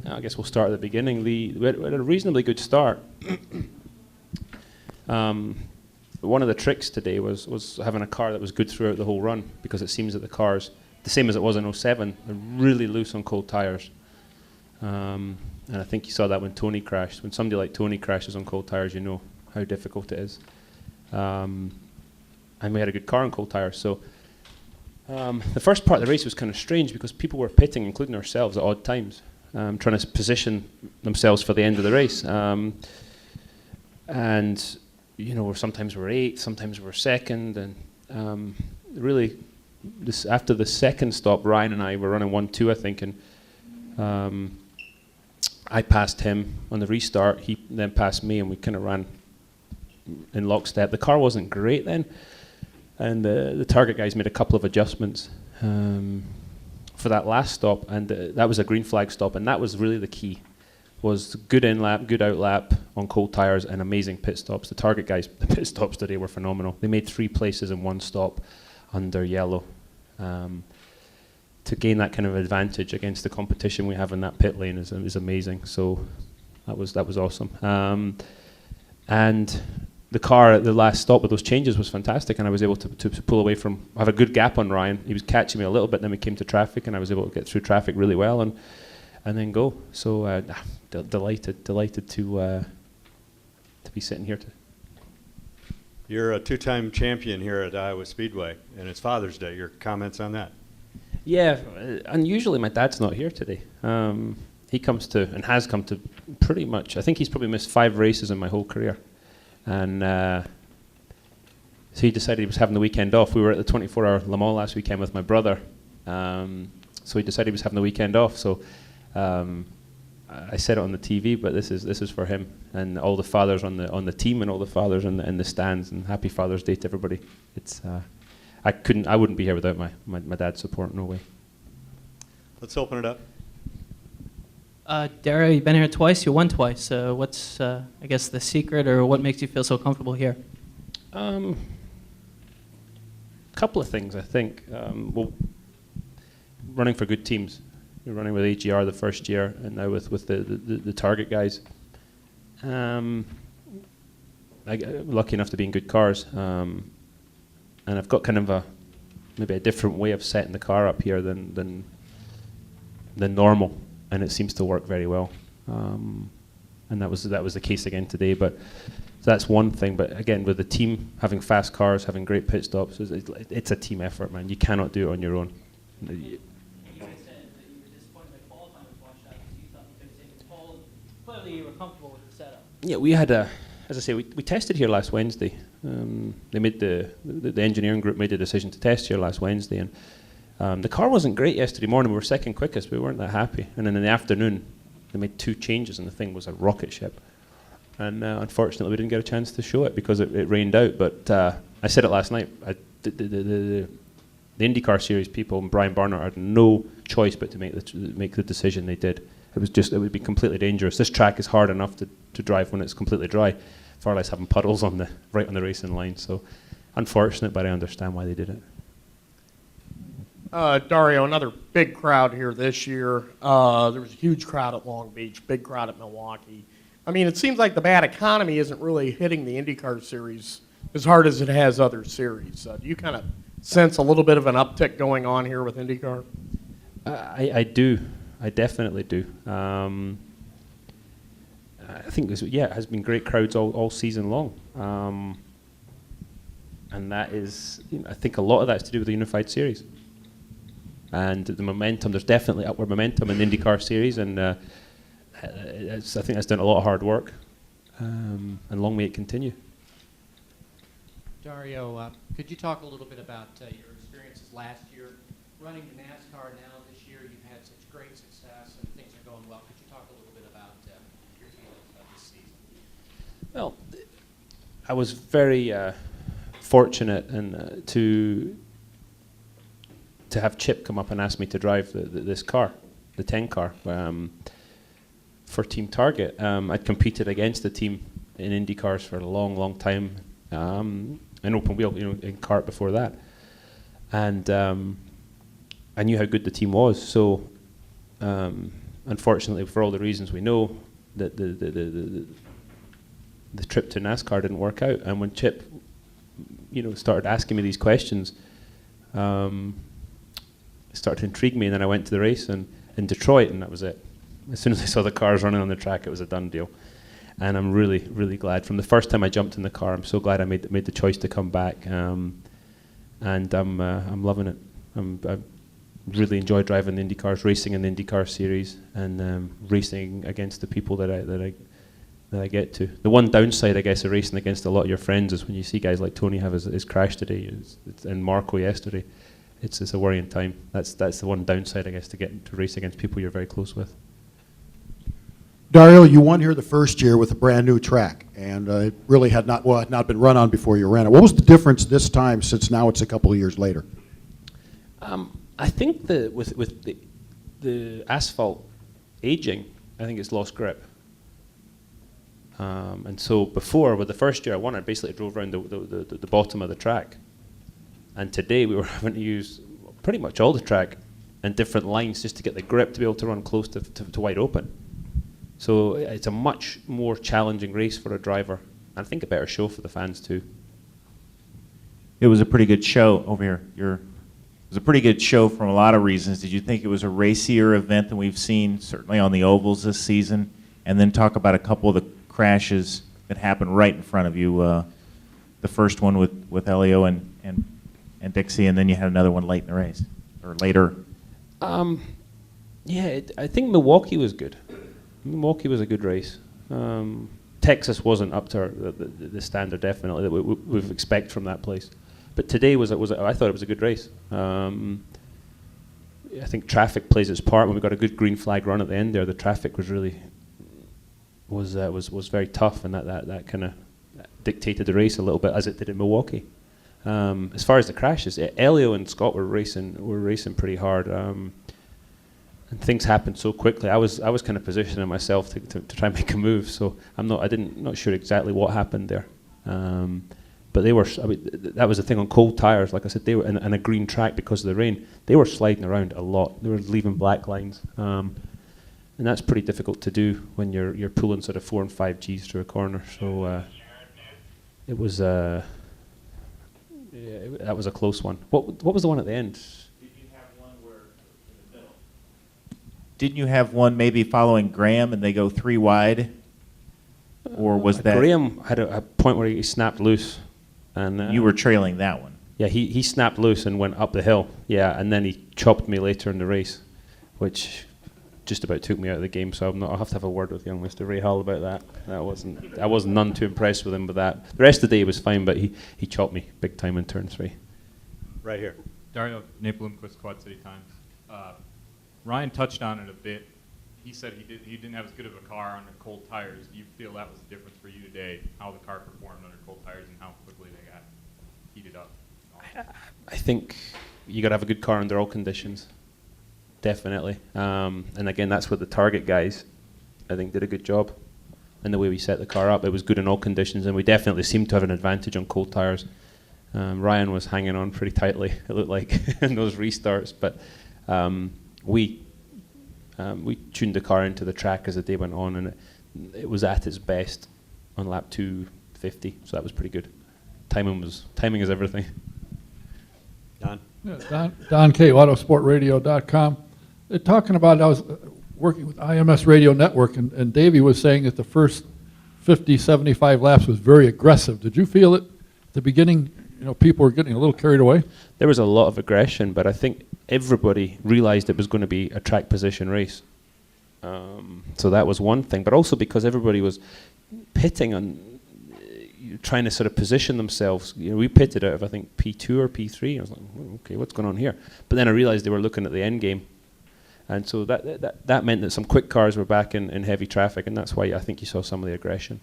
I guess we'll start at the beginning. We had a reasonably good start. One of the tricks today was having a car that was good throughout the whole run, because it seems that the cars, the same as it was in '07, are really loose on cold tyres. And I think you saw that when Tony crashed. When somebody like Tony crashes on cold tyres, you know how difficult it is. And we had a good car on cold tyres. So the first part of the race was kind of strange because people were pitting, including ourselves, at odd times, trying to position themselves for the end of the race. And you know, sometimes we're 8th, sometimes we're 2nd, and really, after the second stop, Ryan and I were running 1-2, I think, and I passed him on the restart. He then passed me, and we kind of ran in lockstep. The car wasn't great then, and the target guys made a couple of adjustments for that last stop, and that was a green flag stop, and that was really the key. Was good in lap, good out lap on cold tyres, and amazing pit stops. The target guys, the pit stops today were phenomenal. They made 3 places in 1 stop under yellow to gain that kind of advantage against the competition we have in that pit lane is amazing. So that was awesome. And the car at the last stop with those changes was fantastic, and I was able to pull away from, have a good gap on Ryan. He was catching me a little bit, then we came to traffic, and I was able to get through traffic really well and then go. So delighted to be sitting here. You're a 2-time champion here at Iowa Speedway, and it's Father's Day. Your comments on that? Yeah, unusually my dad's not here today. He comes to, and has come to, pretty much, I think he's probably missed 5 races in my whole career. And so he decided he was having the weekend off. We were at the 24-hour Le Mans last weekend with my brother. So he decided he was having the weekend off. So I said it on the TV, but this is for him and all the fathers on the team and all the fathers in the stands. And happy Father's Day to everybody. It's I wouldn't be here without my dad's support. No way. Let's open it up. Dario, you've been here twice. You won twice. What's I guess the secret, or what makes you feel so comfortable here? Couple of things, I think. Well, running for good teams. You're running with AGR the first year, and now with the target guys. I'm lucky enough to be in good cars, and I've got kind of maybe a different way of setting the car up here than normal, and it seems to work very well. And that was the case again today. But so that's one thing. But again, with the team having fast cars, having great pit stops, it's a team effort, man. You cannot do it on your own. Clearly you were comfortable with the setup. Yeah, we had as I say, we tested here last Wednesday. They made the engineering group made the decision to test here last Wednesday, and the car wasn't great yesterday morning. We were second quickest. We weren't that happy. And then in the afternoon, they made 2 changes, and the thing was a rocket ship. And unfortunately, we didn't get a chance to show it because it rained out. But I said it last night. The IndyCar Series people and Brian Barnard had no choice but to make the decision they did. It would be completely dangerous. This track is hard enough to drive when it's completely dry, far less having puddles right on the racing line. So unfortunate, but I understand why they did it. Dario, another big crowd here this year. There was a huge crowd at Long Beach, big crowd at Milwaukee. I mean, it seems like the bad economy isn't really hitting the IndyCar Series as hard as it has other series. Do you kind of sense a little bit of an uptick going on here with IndyCar? I do. I definitely do. I think it has been great crowds all season long. And that is, I think a lot of that's to do with the Unified Series. And the momentum, there's definitely upward momentum in the IndyCar Series, and I think that's done a lot of hard work, and long may it continue. Dario, could you talk a little bit about your experiences last year running the NASCAR? Now this year you've had such great success and things are going well. Could you talk a little bit about your feelings about this season? Well, I was very fortunate and to have Chip come up and ask me to drive this car, the 10 car, for Team Target. I'd competed against the team in Indy cars for a long, long time, in open wheel, in kart before that, and I knew how good the team was. So unfortunately, for all the reasons we know, that the trip to NASCAR didn't work out. And when Chip, started asking me these questions, it started to intrigue me. And then I went to the race in Detroit, and that was it. As soon as I saw the cars running on the track, it was a done deal. And I'm really, really glad. From the first time I jumped in the car, I'm so glad I made the choice to come back. And I'm loving it. I really enjoy driving the IndyCars, racing in the IndyCar Series, and racing against the people that I get to. The one downside, I guess, of racing against a lot of your friends is when you see guys like Tony have his crash today, and Marco yesterday. It's a worrying time. That's the one downside, I guess, to get to race against people you're very close with. Dario, you won here the first year with a brand new track, and it really had not been run on before you ran it. What was the difference this time, since now it's a couple of years later? I think that with the asphalt aging, I think it's lost grip. And so before, with the first year I won, I basically drove around the bottom of the track. And today we were having to use pretty much all the track and different lines just to get the grip to be able to run close to wide open. So it's a much more challenging race for a driver, and I think a better show for the fans too. It was a pretty good show over here. It was a pretty good show from a lot of reasons. Did you think it was a racier event than we've seen, certainly on the ovals this season? And then talk about a couple of the crashes that happened right in front of you. The first one with Elio and Dixie, and then you had another one late in the race, or later. I think Milwaukee was good. Milwaukee was a good race. Texas wasn't up to the standard, definitely, that we expect from that place. But today I thought it was a good race. I think traffic plays its part. When we got a good green flag run at the end there, the traffic was really was very tough, and that kind of dictated the race a little bit, as it did in Milwaukee. As far as the crashes, Elio and Scott were racing pretty hard. And things happened so quickly. I was kind of positioning myself to try and make a move. So not sure exactly what happened there. But they were. That was the thing on cold tires. Like I said, they were in a green track because of the rain. They were sliding around a lot. They were leaving black lines, and that's pretty difficult to do when you're pulling sort of 4 and 5 Gs through a corner. So it was. That was a close one. What was the one at the end? Didn't you have one maybe following Graham and they go 3 wide? Or was that... Graham had a point where he snapped loose. And you were trailing that one. Yeah, he snapped loose and went up the hill. Yeah, and then he chopped me later in the race, which just about took me out of the game. So I'll have to have a word with young Mr. Ray Hall about that. I wasn't none too impressed with him with that. The rest of the day was fine, but he chopped me big time in turn 3. Right here. Dario, Nate Bloomquist, Quad City Times. Ryan touched on it a bit. He said he didn't have as good of a car under cold tires. Do you feel that was the difference for you today, how the car performed under cold tires and how quickly they got heated up? I think you got to have a good car under all conditions, definitely. And again, that's what the Target guys, I think, did a good job. And the way we set the car up, it was good in all conditions, and we definitely seemed to have an advantage on cold tires. Ryan was hanging on pretty tightly, it looked like, in those restarts, but we tuned the car into the track as the day went on, and it was at its best on lap 250, so that was pretty good. Timing is everything. Don? Yeah, Don K, Autosportradio.com. They're talking about, I was working with IMS Radio Network, and Davey was saying that the first 50, 75 laps was very aggressive. Did you feel it at the beginning? People were getting a little carried away? There was a lot of aggression, but I think everybody realized it was going to be a track position race. So that was one thing, but also because everybody was pitting on trying to sort of position themselves. We pitted out of, I think, P2 or P3. I was like, okay, what's going on here? But then I realized they were looking at the end game. And so that meant that some quick cars were back in heavy traffic, and that's why I think you saw some of the aggression.